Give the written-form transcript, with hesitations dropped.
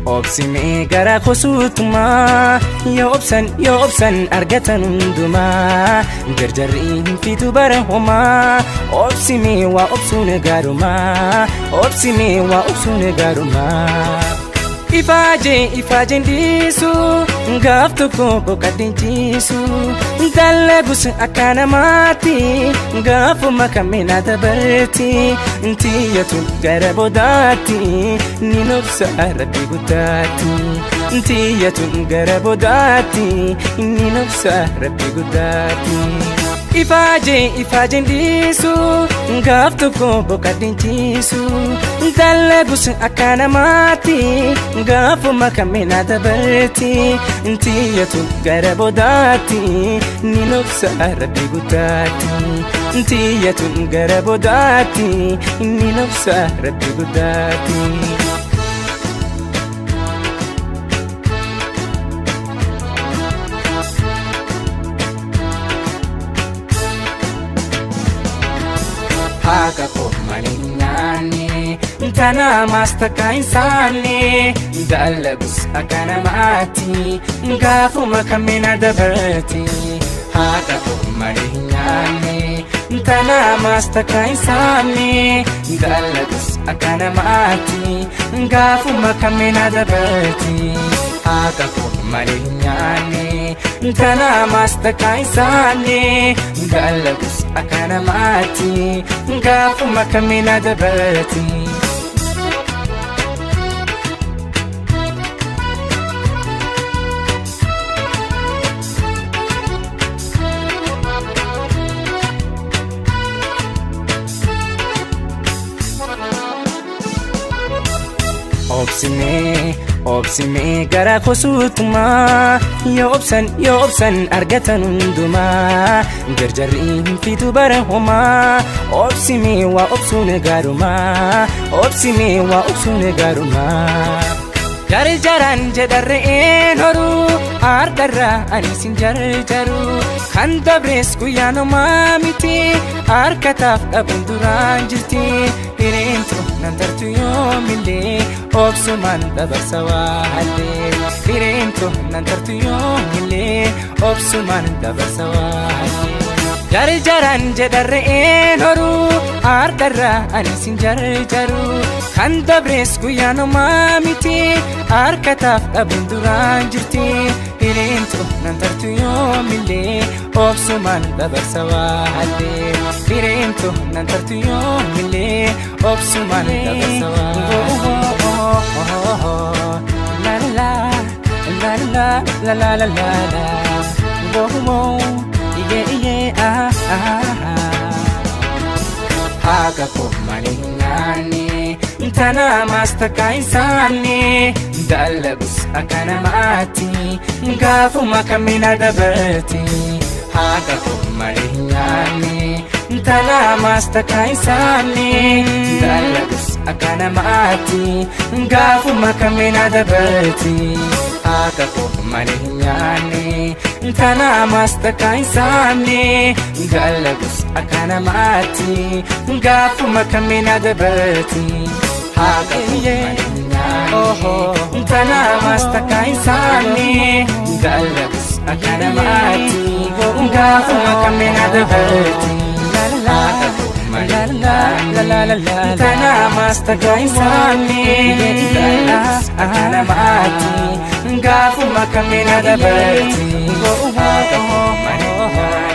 obsime gara khosutuma yo obsan argatan unduma jarjarri fitu barahoma obsime wa obsune garuma ifaje ndisu ngaftu ko kadinchisu dalagus akana mati ngafu makamina dabarti intiyatu garabodati ninufsa rabbi gudati intiyatu garabodati ninufsa rabbi gudati ifaje ndisu ngaftu ko kadinchisu dalagus akana mati ngafu makamina dabarti intiyatu garabodati ninufsa rabbi gudati intiyatu garabodati ninufsa rabbi gudati Haka ko maninyani Tana mastaka insani Dalagus akana mati Ngafu makamina dabarti Haka ko maninyani Tana mastaka insani Dalagus akana mati Ngafu makamina dabarti Haka ko maninyani Tana mastaka insani Dalagus akana mati Ngafu makamina dabarti obsime gara khosutuma yo obsan argatan unduma jarjarri fitu barahoma obsime wa obsune garuma jarjaran jedarre enoru ardarra anisin jarjaru khanda bres kuyano mamiti arkataf abunduran jirti irento nandartu yomile obsuman dabarsawa halle irento nandartu yomile obsuman dabarsawa halle jarjaran jedarre enoru ardarra anisin jarjaru khanda bres kuyano mamiti arkataf abunduran jirti irento nandartu yomile obsuman dabarsawa halle irento nandartu yomile obsuman dabarsawa la la bohumo yeah Haka ko maninyani Tana mastaka insani Dalagus akana mati Ngafu makamina dabarti Haka ko maninyani Tana mastaka insani Dalagus akana mati Ngafu makamina dabarti Haka ko maninyani Tana mastaka insani Dalagus akana mati Ngafu makamina dabarti Haka ko maninyani Tana mastaka insani Dalagus akana mati Ngafu makamina dabarti Haka ko maninyani Tana mastaka insani Dalagus akana mati Ngafu makamina dabarti Haka ko maninyani